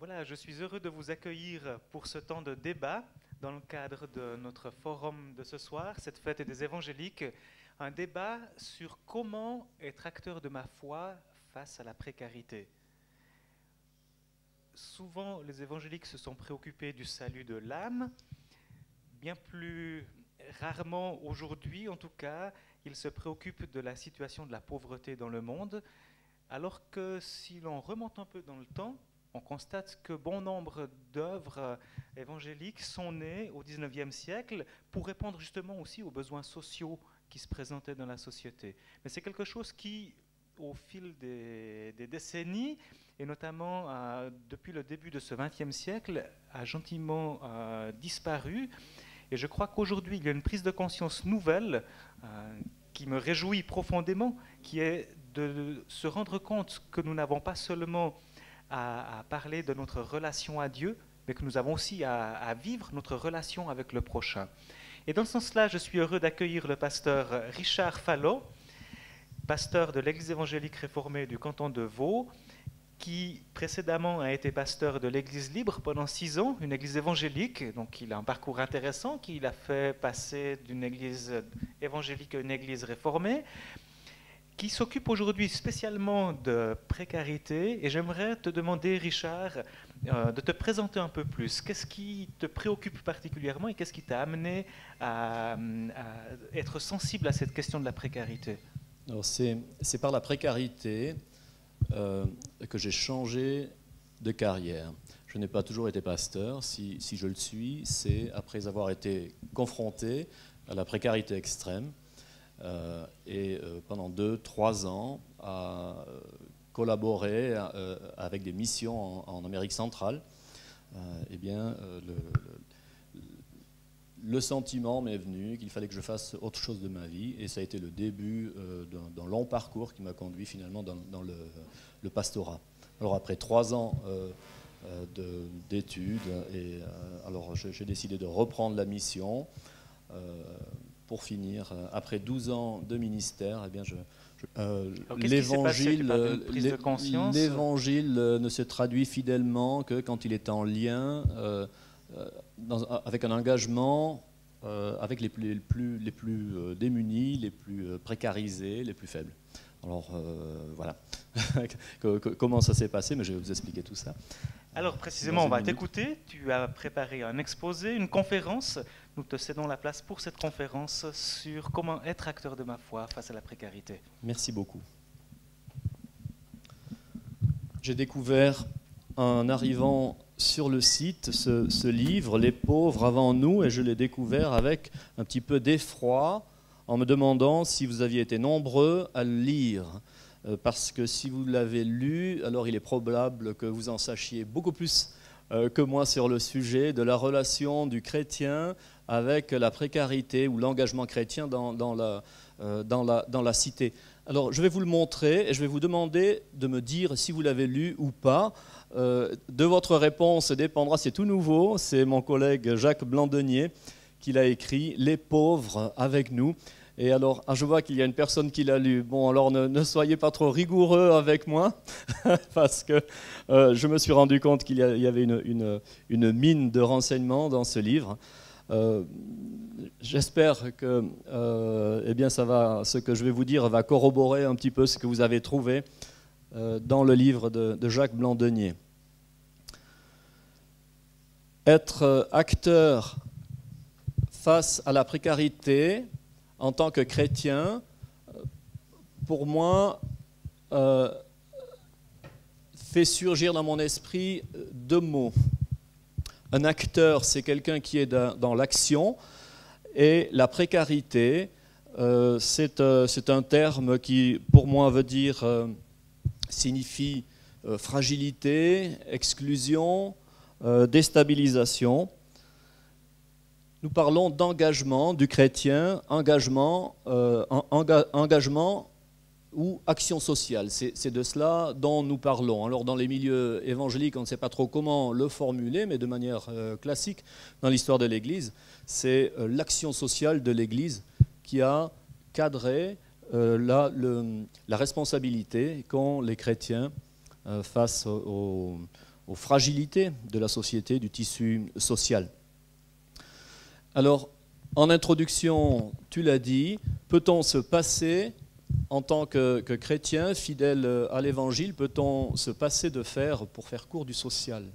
Voilà, je suis heureux de vous accueillir pour ce temps de débat dans le cadre de notre forum de ce soir, cette fête des évangéliques, un débat sur comment être acteur de ma foi face à la précarité. Souvent, les évangéliques se sont préoccupés du salut de l'âme, bien plus rarement aujourd'hui en tout cas, ils se préoccupent de la situation de la pauvreté dans le monde, alors que si l'on remonte un peu dans le temps, on constate que bon nombre d'œuvres évangéliques sont nées au XIXe siècle pour répondre justement aussi aux besoins sociaux qui se présentaient dans la société. Mais c'est quelque chose qui, au fil des décennies, et notamment depuis le début de ce XXe siècle, a gentiment disparu. Et je crois qu'aujourd'hui, il y a une prise de conscience nouvelle qui me réjouit profondément, qui est de se rendre compte que nous n'avons pas seulement à parler de notre relation à Dieu, mais que nous avons aussi à vivre notre relation avec le prochain. Et dans ce sens-là, je suis heureux d'accueillir le pasteur Richard Fallot, pasteur de l'Église évangélique réformée du canton de Vaud, qui précédemment a été pasteur de l'Église libre pendant 6 ans, une église évangélique, donc il a un parcours intéressant qu'il a fait passer d'une église évangélique à une église réformée, qui s'occupe aujourd'hui spécialement de précarité. Et j'aimerais te demander, Richard, de te présenter un peu plus. Qu'est-ce qui te préoccupe particulièrement et qu'est-ce qui t'a amené à être sensible à cette question de la précarité? Alors c'est par la précarité que j'ai changé de carrière. Je n'ai pas toujours été pasteur. Si je le suis, c'est après avoir été confronté à la précarité extrême. Et pendant 2-3 ans à collaborer avec des missions en Amérique centrale, eh bien, le sentiment m'est venu qu'il fallait que je fasse autre chose de ma vie, et ça a été le début d'un long parcours qui m'a conduit finalement dans le pastorat. Alors après 3 ans d'études, alors j'ai décidé de reprendre la mission. Pour finir, après 12 ans de ministère, eh bien l'évangile ne se traduit fidèlement que quand il est en lien avec un engagement avec les plus démunis, les plus précarisés, les plus faibles. Alors voilà comment ça s'est passé, mais je vais vous expliquer tout ça. Alors précisément, on va t'écouter. Tu as préparé un exposé, une conférence. Nous te cédons la place pour cette conférence sur comment être acteur de ma foi face à la précarité. Merci beaucoup. J'ai découvert en arrivant sur le site ce livre, Les pauvres avant nous, et je l'ai découvert avec un petit peu d'effroi en me demandant si vous aviez été nombreux à le lire. Parce que si vous l'avez lu, alors il est probable que vous en sachiez beaucoup plus que moi sur le sujet de la relation du chrétien avec la précarité ou l'engagement chrétien dans la cité. Alors je vais vous le montrer et je vais vous demander de me dire si vous l'avez lu ou pas. De votre réponse dépendra, c'est tout nouveau, c'est mon collègue Jacques Blandenier qui l'a écrit, « Les pauvres avec nous ». Et alors, je vois qu'il y a une personne qui l'a lu. Bon, alors ne soyez pas trop rigoureux avec moi, parce que je me suis rendu compte qu'il y avait une mine de renseignements dans ce livre. J'espère que eh bien, ce que je vais vous dire va corroborer un petit peu ce que vous avez trouvé dans le livre de Jacques Blandenier. Être acteur face à la précarité en tant que chrétien, pour moi, fait surgir dans mon esprit 2 mots. Un acteur, c'est quelqu'un qui est dans l'action, et la précarité, c'est un terme qui, pour moi, veut dire, signifie fragilité, exclusion, déstabilisation. Nous parlons d'engagement du chrétien, engagement ou action sociale. C'est de cela dont nous parlons. Alors dans les milieux évangéliques, on ne sait pas trop comment le formuler, mais de manière classique, dans l'histoire de l'Église, c'est l'action sociale de l'Église qui a cadré la responsabilité qu'ont les chrétiens face aux aux fragilités de la société, du tissu social. Alors, en introduction, tu l'as dit, peut-on se passer, en tant que chrétien fidèle à l'Évangile, peut-on se passer pour faire court, du social?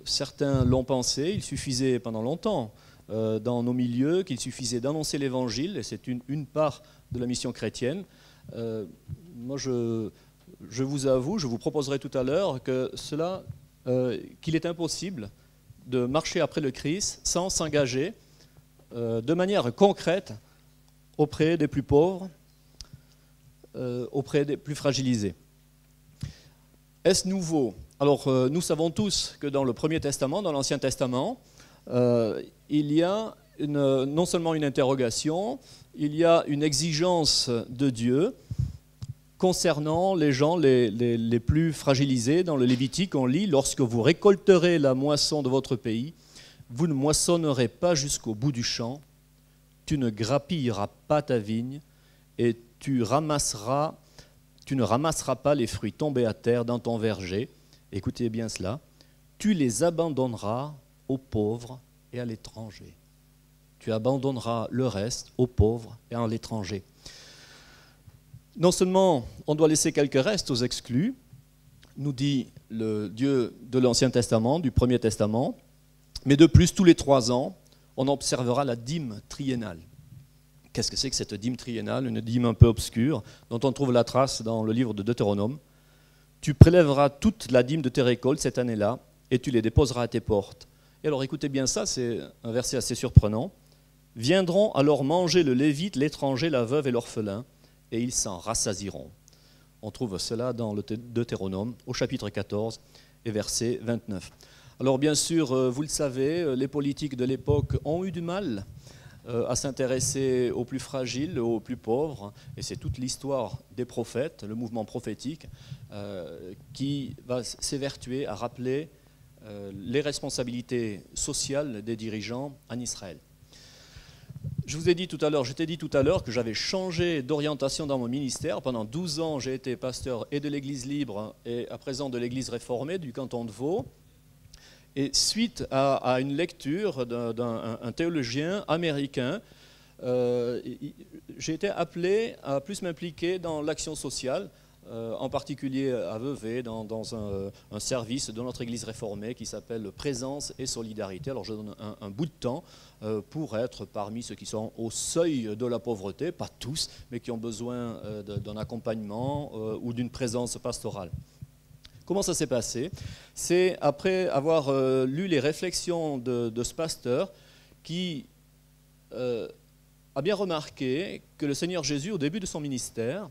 Certains l'ont pensé, il suffisait pendant longtemps dans nos milieux qu'il suffisait d'annoncer l'Évangile, et c'est une part de la mission chrétienne. Moi, je vous avoue, je vous proposerai tout à l'heure qu'il est impossible de marcher après le Christ sans s'engager de manière concrète auprès des plus pauvres, auprès des plus fragilisés. Est-ce nouveau? Alors, nous savons tous que dans le Premier Testament, dans l'Ancien Testament, il y a non seulement une interrogation, il y a une exigence de Dieu concernant les gens les plus fragilisés. Dans le Lévitique, on lit « Lorsque vous récolterez la moisson de votre pays, vous ne moissonnerez pas jusqu'au bout du champ, tu ne grappilleras pas ta vigne, et tu ne ramasseras pas les fruits tombés à terre dans ton verger. » Écoutez bien cela. « Tu les abandonneras aux pauvres et à l'étranger. » Tu abandonneras le reste aux pauvres et à l'étranger. Non seulement on doit laisser quelques restes aux exclus, nous dit le Dieu de l'Ancien Testament, du Premier Testament, mais de plus, tous les 3 ans, on observera la dîme triennale. Qu'est-ce que c'est que cette dîme triennale? Une dîme un peu obscure, dont on trouve la trace dans le livre de Deutéronome. Tu prélèveras toute la dîme de tes récoltes cette année-là, et tu les déposeras à tes portes. Et alors écoutez bien ça, c'est un verset assez surprenant. Viendront alors manger le Lévite, l'étranger, la veuve et l'orphelin, et ils s'en rassasieront. On trouve cela dans le Deutéronome, au chapitre 14 et verset 29. Alors bien sûr, vous le savez, les politiques de l'époque ont eu du mal à s'intéresser aux plus fragiles, aux plus pauvres, et c'est toute l'histoire des prophètes, le mouvement prophétique, qui va s'évertuer à rappeler les responsabilités sociales des dirigeants en Israël. Je t'ai dit tout à l'heure que j'avais changé d'orientation dans mon ministère. Pendant 12 ans, j'ai été pasteur et de l'Église libre et à présent de l'Église réformée du canton de Vaud. Et suite à une lecture d'un théologien américain, j'ai été appelé à plus m'impliquer dans l'action sociale, en particulier à Vevey, dans un service de notre Église réformée qui s'appelle Présence et Solidarité. Alors je donne un bout de temps pour être parmi ceux qui sont au seuil de la pauvreté, pas tous, mais qui ont besoin d'un accompagnement ou d'une présence pastorale. Comment ça s'est passé? C'est après avoir lu les réflexions de ce pasteur qui a bien remarqué que le Seigneur Jésus, au début de son ministère,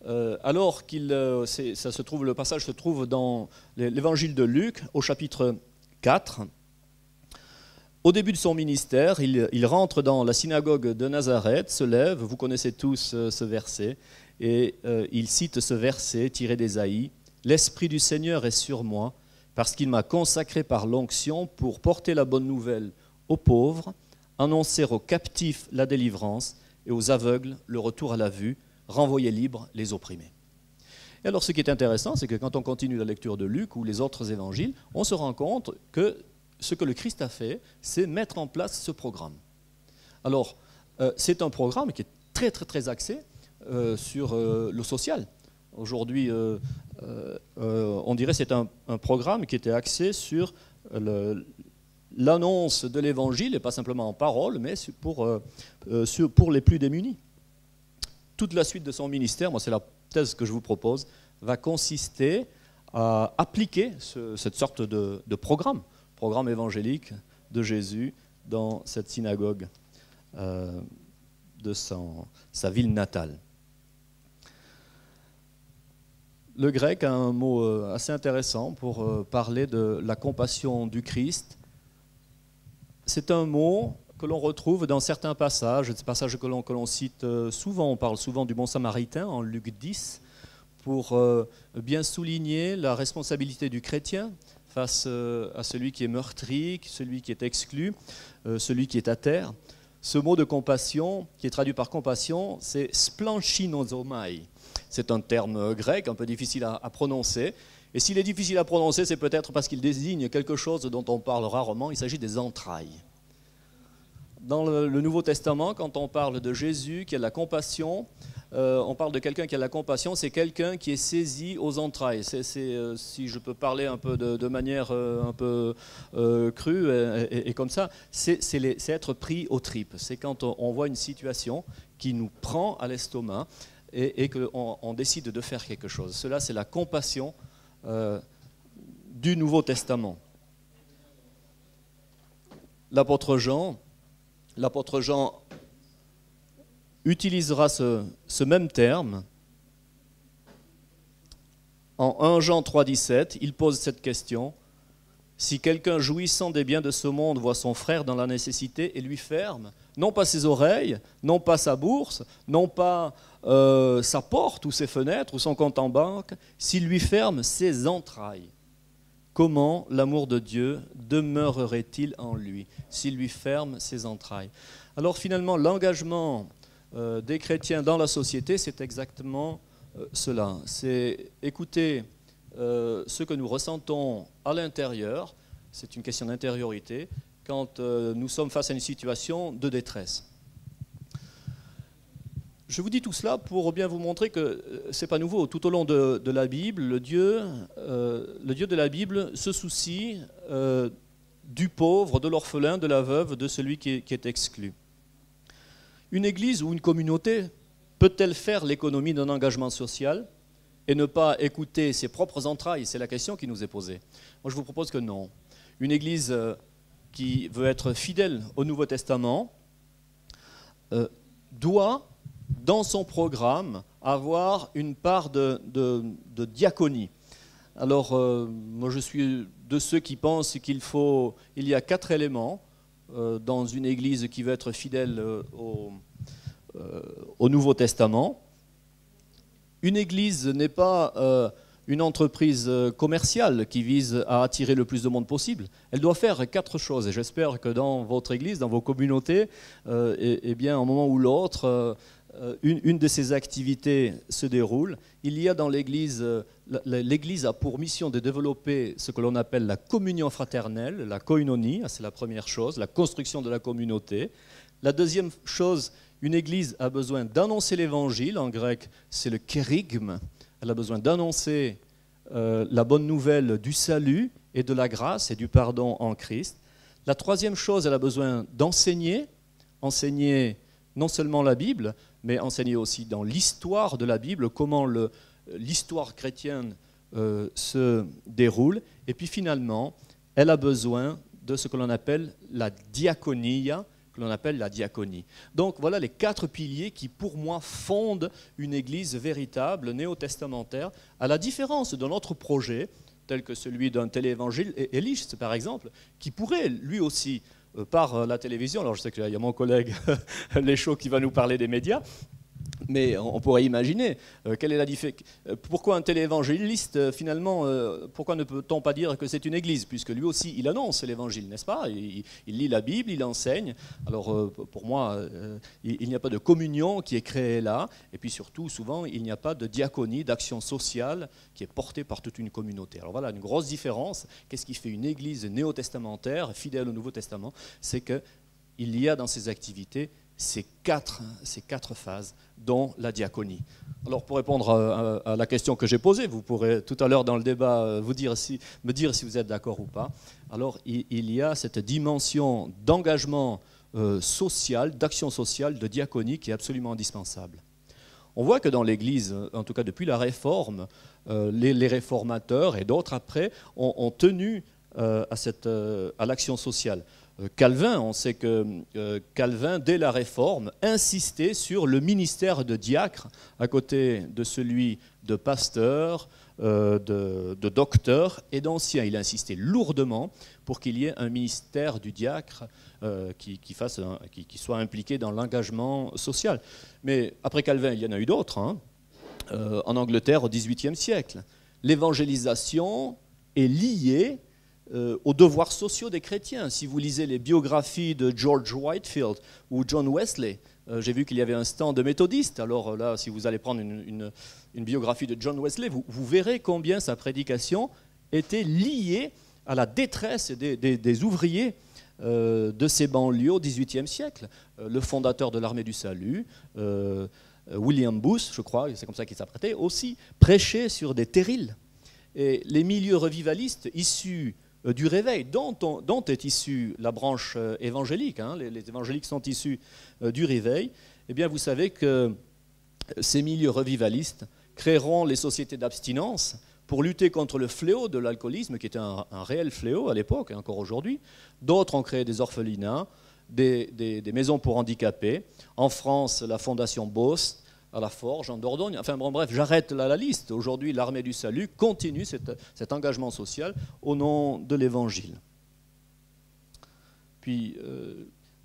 alors le passage se trouve dans l'évangile de Luc, au chapitre 4. Au début de son ministère, il rentre dans la synagogue de Nazareth, se lève, vous connaissez tous ce verset, et il cite ce verset tiré d'Ésaïe. « L'Esprit du Seigneur est sur moi, parce qu'il m'a consacré par l'onction pour porter la bonne nouvelle aux pauvres, annoncer aux captifs la délivrance et aux aveugles le retour à la vue, renvoyer libres les opprimés. » Et alors ce qui est intéressant, c'est que quand on continue la lecture de Luc ou les autres évangiles, on se rend compte que ce que le Christ a fait, c'est mettre en place ce programme. Alors, c'est un programme qui est très très très axé sur le social. Aujourd'hui, on dirait que c'est un programme qui était axé sur l'annonce de l'Évangile, et pas simplement en parole, mais pour les plus démunis. Toute la suite de son ministère, moi c'est la thèse que je vous propose, va consister à appliquer cette sorte de programme évangélique de Jésus dans cette synagogue de sa ville natale. Le grec a un mot assez intéressant pour parler de la compassion du Christ. C'est un mot que l'on retrouve dans certains passages, des passages que l'on cite souvent. On parle souvent du bon samaritain en Luc 10 pour bien souligner la responsabilité du chrétien face à celui qui est meurtri, celui qui est exclu, celui qui est à terre. Ce mot de compassion, qui est traduit par compassion, c'est splanchinosomai. C'est un terme grec un peu difficile à prononcer, Et s'il est difficile à prononcer, c'est peut-être parce qu'il désigne quelque chose dont on parle rarement, il s'agit des entrailles. Dans le Nouveau Testament, quand on parle de Jésus qui a de la compassion, on parle de quelqu'un qui a de la compassion, c'est quelqu'un qui est saisi aux entrailles. Si je peux parler un peu de manière un peu crue et comme ça, c'est être pris aux tripes. C'est quand on voit une situation qui nous prend à l'estomac et qu'on décide de faire quelque chose. Cela, c'est la compassion du Nouveau Testament. L'apôtre Jean utilisera ce même terme. En 1 Jean 3,17, il pose cette question. Si quelqu'un jouissant des biens de ce monde voit son frère dans la nécessité et lui ferme, non pas ses oreilles, non pas sa bourse, non pas sa porte ou ses fenêtres ou son compte en banque, s'il lui ferme ses entrailles, comment l'amour de Dieu demeurerait-il en lui s'il lui ferme ses entrailles? Alors finalement, l'engagement des chrétiens dans la société, c'est exactement cela. C'est écouter ce que nous ressentons à l'intérieur, c'est une question d'intériorité, quand nous sommes face à une situation de détresse. Je vous dis tout cela pour bien vous montrer que ce n'est pas nouveau. Tout au long de la Bible, le Dieu de la Bible se soucie du pauvre, de l'orphelin, de la veuve, de celui qui est exclu. Une église ou une communauté peut-elle faire l'économie d'un engagement social et ne pas écouter ses propres entrailles? C'est la question qui nous est posée. Moi, je vous propose que non. Une église qui veut être fidèle au Nouveau Testament doit, dans son programme, avoir une part de diaconie. Alors, moi je suis de ceux qui pensent qu'il y a 4 éléments dans une église qui veut être fidèle au Nouveau Testament. Une église n'est pas une entreprise commerciale qui vise à attirer le plus de monde possible. Elle doit faire 4 choses. Et j'espère que dans votre église, dans vos communautés, eh bien, à un moment ou l'autre, une de ces activités se déroule. Il y a dans l'Église, l'Église a pour mission de développer ce que l'on appelle la communion fraternelle, la koinonie, c'est la première chose, la construction de la communauté. La deuxième chose, une Église a besoin d'annoncer l'Évangile, en grec c'est le kérygme, elle a besoin d'annoncer la bonne nouvelle du salut et de la grâce et du pardon en Christ. La troisième chose, elle a besoin d'enseigner, enseigner non seulement la Bible, mais enseigner aussi dans l'histoire de la Bible, comment l'histoire chrétienne se déroule. Et puis finalement, elle a besoin de ce que l'on appelle la diaconia, que l'on appelle la diaconie. Donc voilà les 4 piliers qui, pour moi, fondent une église véritable, néo-testamentaire, à la différence de notre projet, tel que celui d'un télévangile, Éliste par exemple, qui pourrait lui aussi par la télévision. Alors je sais qu'il y a mon collègue Léchaud qui va nous parler des médias, mais on pourrait imaginer quelle est la différence. Pourquoi un télévangéliste finalement, pourquoi ne peut-on pas dire que c'est une église, puisque lui aussi il annonce l'évangile, n'est-ce pas? Il lit la Bible, il enseigne. Alors pour moi, il n'y a pas de communion qui est créée là, et puis surtout souvent il n'y a pas de diaconie, d'action sociale qui est portée par toute une communauté. Alors voilà une grosse différence. Qu'est-ce qui fait une église néo-testamentaire, fidèle au Nouveau Testament? C'est qu'il y a dans ses activités ces quatre phases, dont la diaconie. Alors pour répondre à la question que j'ai posée, vous pourrez tout à l'heure dans le débat me dire si vous êtes d'accord ou pas. Alors il y a cette dimension d'engagement social, d'action sociale, de diaconie qui est absolument indispensable. On voit que dans l'Église, en tout cas depuis la Réforme, les réformateurs et d'autres après ont tenu à l'action sociale. Calvin, on sait que Calvin, dès la Réforme, insistait sur le ministère de diacre à côté de celui de pasteur, de docteur et d'ancien. Il insistait lourdement pour qu'il y ait un ministère du diacre qui soit impliqué dans l'engagement social. Mais après Calvin, il y en a eu d'autres, hein, en Angleterre au XVIIIe siècle. L'évangélisation est liée aux devoirs sociaux des chrétiens. Si vous lisez les biographies de George Whitefield ou John Wesley, J'ai vu qu'il y avait un stand de méthodistes. Alors là, si vous allez prendre une biographie de John Wesley, vous verrez combien sa prédication était liée à la détresse des ouvriers de ces banlieues au XVIIIe siècle. Le fondateur de l'Armée du Salut, William Booth, je crois, c'est comme ça qu'il s'apprêtait, aussi prêchait sur des terrils. Et les milieux revivalistes issus du réveil, dont est issue la branche évangélique, hein, les évangéliques sont issus du réveil, eh bien vous savez que ces milieux revivalistes créeront les sociétés d'abstinence pour lutter contre le fléau de l'alcoolisme, qui était un réel fléau à l'époque, et encore aujourd'hui. D'autres ont créé des orphelinats, des maisons pour handicapés. En France, la Fondation Beauce, à la Forge, en Dordogne. Enfin bon, bref, j'arrête là la liste. Aujourd'hui, l'Armée du Salut continue cet engagement social au nom de l'Évangile. Puis,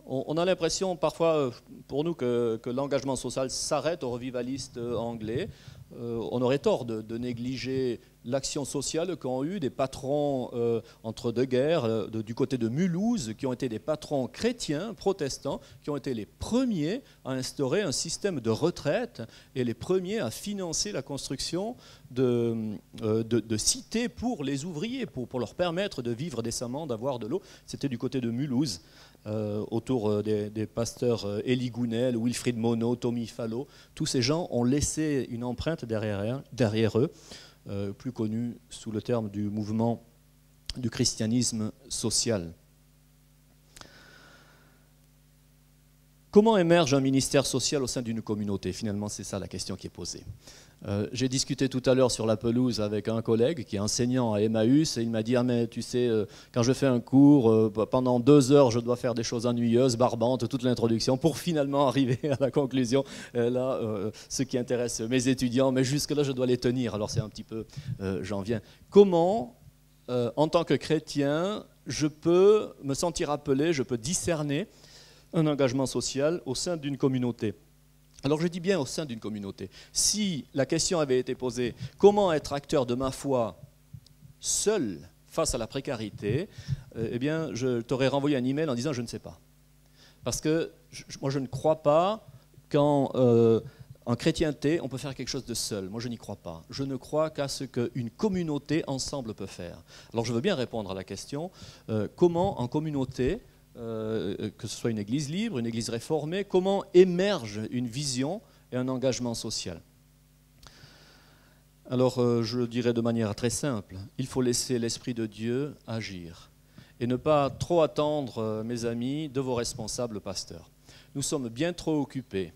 on a l'impression parfois, pour nous, que l'engagement social s'arrête aux revivalistes anglais. On aurait tort de négliger l'action sociale qu'ont eu des patrons entre deux guerres du côté de Mulhouse, qui ont été des patrons chrétiens, protestants, qui ont été les premiers à instaurer un système de retraite et les premiers à financer la construction de cités pour les ouvriers, pour leur permettre de vivre décemment, d'avoir de l'eau. C'était du côté de Mulhouse. Autour des pasteurs Élie Gounel, Wilfrid Monod, Tommy Fallot. Tous ces gens ont laissé une empreinte derrière eux, plus connue sous le terme du mouvement du christianisme social. Comment émerge un ministère social au sein d'une communauté? Finalement, c'est ça la question qui est posée. J'ai discuté tout à l'heure sur la pelouse avec un collègue qui est enseignant à Emmaüs et il m'a dit « Ah mais tu sais, quand je fais un cours, pendant 2 heures, je dois faire des choses ennuyeuses, barbantes, toute l'introduction pour finalement arriver à la conclusion. Ce qui intéresse mes étudiants, mais jusque-là, je dois les tenir. » Alors c'est un petit peu, j'en viens. Comment, en tant que chrétien, je peux me sentir appelé, je peux discerner un engagement social au sein d'une communauté? Alors je dis bien au sein d'une communauté. Si la question avait été posée, comment être acteur de ma foi seul face à la précarité, eh bien je t'aurais renvoyé un email en disant je ne sais pas. Parce que moi je ne crois pas qu'en chrétienté on peut faire quelque chose de seul. Moi je n'y crois pas. Je ne crois qu'à ce qu'une communauté ensemble peut faire. Alors je veux bien répondre à la question, comment en communauté, que ce soit une église libre, une église réformée, comment émerge une vision et un engagement social? Alors, je le dirais de manière très simple, il faut laisser l'Esprit de Dieu agir et ne pas trop attendre, mes amis, de vos responsables pasteurs. Nous sommes bien trop occupés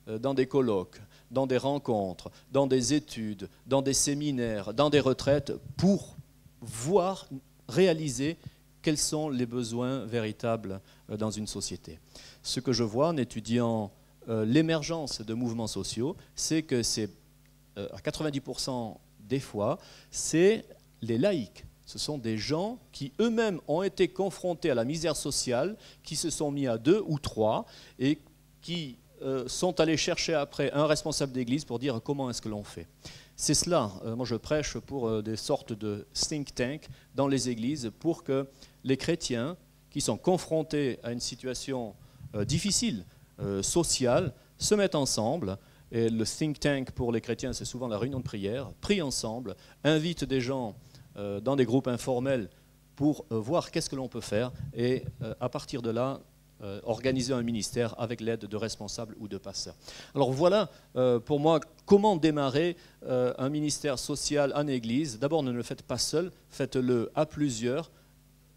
dans des colloques, dans des rencontres, dans des études, dans des séminaires, dans des retraites, pour voir, réaliser quels sont les besoins véritables dans une société. Ce que je vois en étudiant l'émergence de mouvements sociaux, c'est que c'est, à 90% des fois, c'est les laïcs. Ce sont des gens qui eux-mêmes ont été confrontés à la misère sociale, qui se sont mis à 2 ou 3 et qui sont allés chercher après un responsable d'église pour dire comment est-ce que l'on fait. C'est cela, moi je prêche pour des sortes de think tank dans les églises pour que les chrétiens qui sont confrontés à une situation difficile, sociale, se mettent ensemble. Et le think tank pour les chrétiens, c'est souvent la réunion de prière, prient ensemble, invitent des gens dans des groupes informels pour voir qu'est-ce que l'on peut faire et à partir de là, organiser un ministère avec l'aide de responsables ou de pasteurs. Alors voilà, pour moi, comment démarrer un ministère social en Église. D'abord, ne le faites pas seul, faites-le à plusieurs,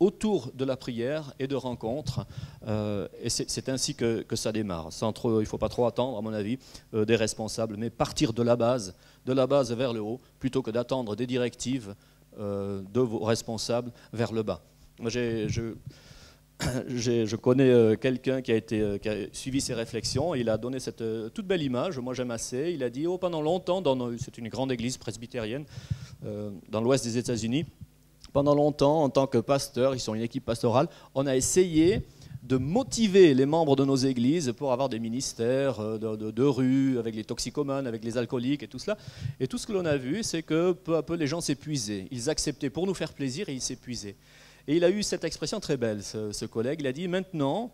autour de la prière et de rencontres. Et c'est ainsi que ça démarre. Il ne faut pas trop attendre, à mon avis, des responsables, mais partir de la base vers le haut, plutôt que d'attendre des directives de vos responsables vers le bas. Moi, je connais quelqu'un qui a suivi ces réflexions et il a donné cette toute belle image. Moi j'aime assez. Il a dit pendant longtemps, c'est une grande église presbytérienne dans l'ouest des États-Unis, pendant longtemps en tant que pasteur, ils sont une équipe pastorale, on a essayé de motiver les membres de nos églises pour avoir des ministères de rue avec les toxicomanes, avec les alcooliques et tout cela. Et tout ce que l'on a vu, c'est que peu à peu les gens s'épuisaient. Ils acceptaient pour nous faire plaisir et ils s'épuisaient. Et il a eu cette expression très belle, ce collègue. Il a dit, maintenant,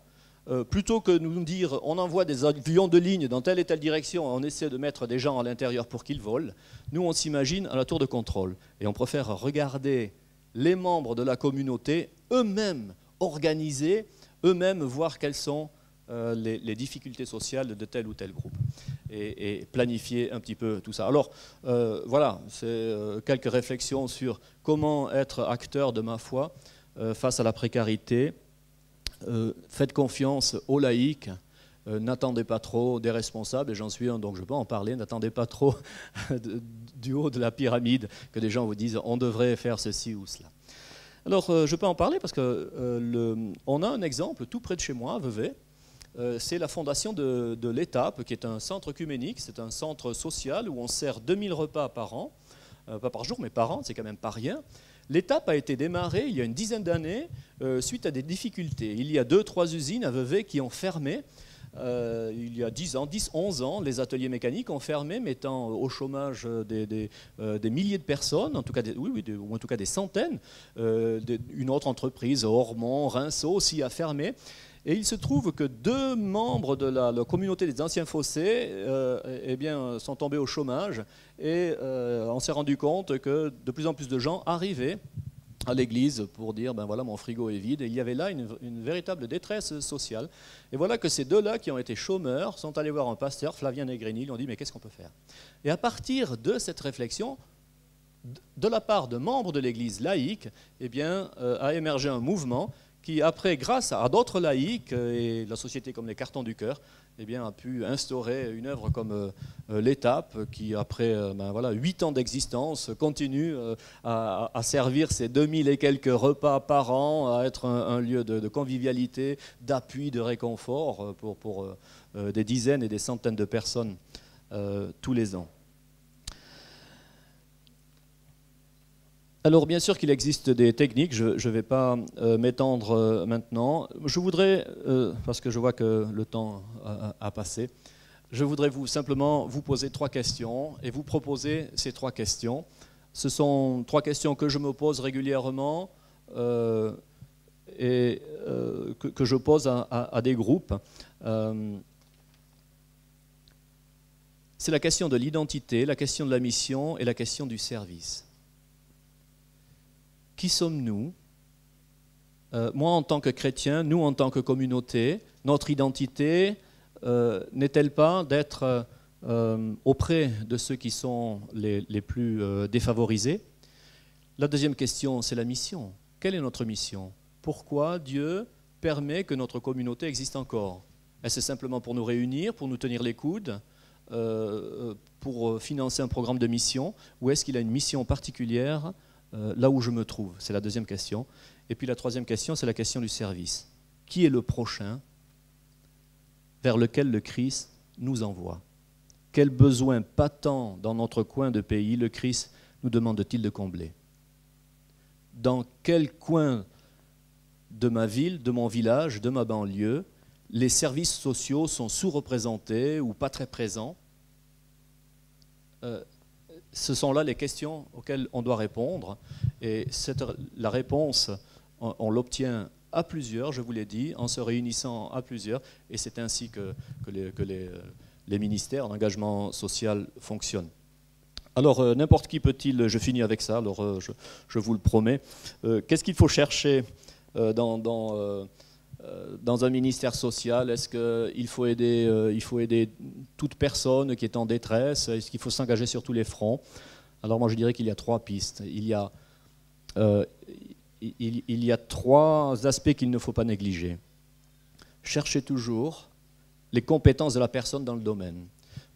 plutôt que de nous dire on envoie des avions de ligne dans telle et telle direction, on essaie de mettre des gens à l'intérieur pour qu'ils volent, nous on s'imagine à la tour de contrôle. Et on préfère regarder les membres de la communauté eux-mêmes organisés, eux-mêmes voir quelles sont les difficultés sociales de tel ou tel groupe et planifier un petit peu tout ça. Alors voilà, c'est quelques réflexions sur comment être acteur de ma foi face à la précarité. Faites confiance aux laïcs, n'attendez pas trop des responsables, et j'en suis un donc je peux en parler, n'attendez pas trop du haut de la pyramide que des gens vous disent on devrait faire ceci ou cela. Alors je peux en parler parce qu'on a un exemple tout près de chez moi, à Vevey. C'est la fondation de l'Étape, qui est un centre œcuménique, c'est un centre social où on sert 2000 repas par an, pas par jour, mais par an, c'est quand même pas rien. L'Étape a été démarrée il y a une dizaine d'années suite à des difficultés. Il y a 2-3 usines à Vevey qui ont fermé. Il y a 10-11 ans, les ateliers mécaniques ont fermé, mettant au chômage des milliers de personnes, en tout cas ou en tout cas des centaines. Une autre entreprise, Ormont, Rinceau, aussi a fermé. Et il se trouve que 2 membres de la communauté des anciens fossés sont tombés au chômage et on s'est rendu compte que de plus en plus de gens arrivaient à l'église pour dire ben voilà, mon frigo est vide. Et il y avait là une véritable détresse sociale. Et voilà que ces 2-là qui ont été chômeurs sont allés voir un pasteur, Flavien Negrini, ils ont dit mais qu'est-ce qu'on peut faire? Et à partir de cette réflexion, de la part de membres de l'église laïque, a émergé un mouvement qui après, grâce à d'autres laïcs et la société comme les Cartons du Cœur, a pu instaurer une œuvre comme l'Étape, qui après 8 ans d'existence continue à servir ces 2000 et quelques repas par an, à être un lieu de convivialité, d'appui, de réconfort pour des dizaines et des centaines de personnes tous les ans. Alors bien sûr qu'il existe des techniques, je ne vais pas m'étendre maintenant. Je voudrais, parce que je vois que le temps a passé, je voudrais simplement vous poser 3 questions et vous proposer ces 3 questions. Ce sont 3 questions que je me pose régulièrement et que je pose à des groupes. C'est la question de l'identité, la question de la mission et la question du service. Qui sommes-nous? Moi, en tant que chrétien, nous, en tant que communauté, notre identité n'est-elle pas d'être auprès de ceux qui sont les plus défavorisés? La deuxième question, c'est la mission. Quelle est notre mission? Pourquoi Dieu permet que notre communauté existe encore? Est-ce simplement pour nous réunir, pour nous tenir les coudes, pour financer un programme de mission, ou est-ce qu'il a une mission particulière là où je me trouve? C'est la deuxième question. Et puis la troisième question, c'est la question du service. Qui est le prochain vers lequel le Christ nous envoie? Quel besoin patent dans notre coin de pays le Christ nous demande-t-il de combler? Dans quel coin de ma ville, de mon village, de ma banlieue, les services sociaux sont sous-représentés ou pas très présents? Ce sont là les questions auxquelles on doit répondre. Et la réponse, on l'obtient à plusieurs, je vous l'ai dit, en se réunissant à plusieurs. Et c'est ainsi que les ministères d'engagement social fonctionnent. Alors, n'importe qui peut-il, je finis avec ça, alors je vous le promets, qu'est-ce qu'il faut chercher dans un ministère social? Est-ce qu'il faut aider toute personne qui est en détresse? Est-ce qu'il faut s'engager sur tous les fronts? Alors moi je dirais qu'il y a 3 pistes. Il y a 3 aspects qu'il ne faut pas négliger. Cherchez toujours les compétences de la personne dans le domaine.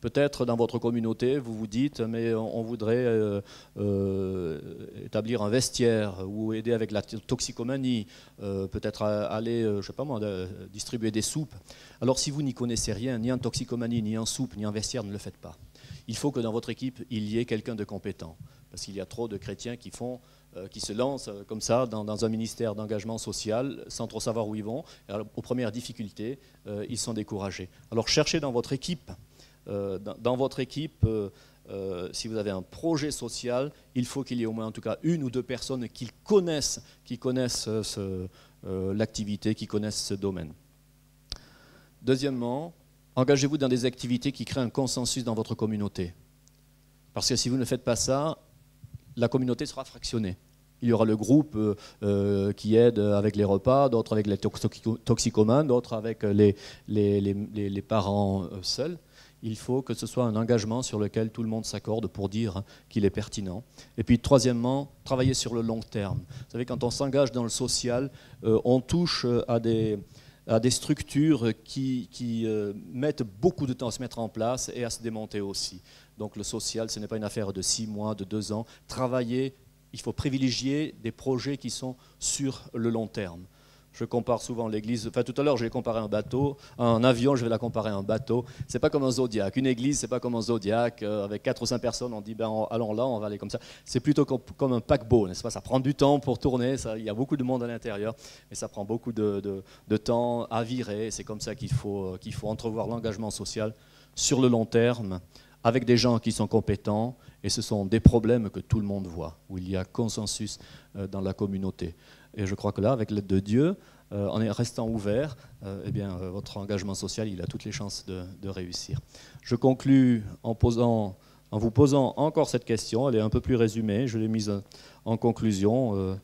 Peut-être dans votre communauté, vous vous dites, mais on voudrait établir un vestiaire ou aider avec la toxicomanie, peut-être aller, je sais pas moi, distribuer des soupes. Alors si vous n'y connaissez rien, ni en toxicomanie, ni en soupe, ni en vestiaire, ne le faites pas. Il faut que dans votre équipe, il y ait quelqu'un de compétent. Parce qu'il y a trop de chrétiens qui se lancent comme ça dans un ministère d'engagement social sans trop savoir où ils vont. Alors, aux premières difficultés, ils sont découragés. Alors cherchez dans votre équipe. Si vous avez un projet social, il faut qu'il y ait au moins en tout cas 1 ou 2 personnes qui connaissent l'activité, qui connaissent ce domaine. Deuxièmement, engagez-vous dans des activités qui créent un consensus dans votre communauté. Parce que si vous ne faites pas ça, la communauté sera fractionnée. Il y aura le groupe qui aide avec les repas, d'autres avec les toxicomanes, d'autres avec les parents seuls. Il faut que ce soit un engagement sur lequel tout le monde s'accorde pour dire qu'il est pertinent. Et puis, troisièmement, travailler sur le long terme. Vous savez, quand on s'engage dans le social, on touche à des structures qui mettent beaucoup de temps à se mettre en place et à se démonter aussi. Donc le social, ce n'est pas une affaire de 6 mois, de 2 ans. Travailler, il faut privilégier des projets qui sont sur le long terme. Je compare souvent l'église, enfin tout à l'heure je vais comparer un bateau, un avion je vais la comparer à un bateau. C'est pas comme un zodiaque. Une église c'est pas comme un zodiaque, avec 4 ou 5 personnes on dit ben allons là, on va aller comme ça. C'est plutôt comme un paquebot, n'est-ce pas? Ça prend du temps pour tourner, il y a beaucoup de monde à l'intérieur, mais ça prend beaucoup de temps à virer. C'est comme ça qu'il faut entrevoir l'engagement social sur le long terme, avec des gens qui sont compétents, et ce sont des problèmes que tout le monde voit, où il y a consensus dans la communauté. Et je crois que là, avec l'aide de Dieu, en restant ouvert, eh bien, votre engagement social, il a toutes les chances de réussir. Je conclus en vous posant encore cette question. Elle est un peu plus résumée. Je l'ai mise en conclusion.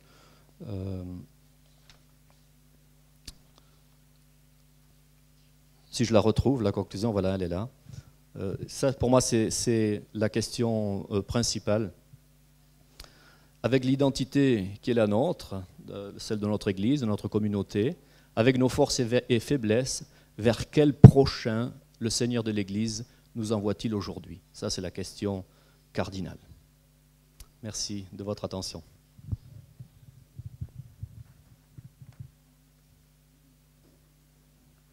Si je la retrouve, la conclusion, voilà, elle est là. Ça, pour moi, c'est la question principale. Avec l'identité qui est la nôtre, celle de notre Église, de notre communauté, avec nos forces et faiblesses, vers quel prochain le Seigneur de l'Église nous envoie-t-il aujourd'hui? Ça, c'est la question cardinale. Merci de votre attention.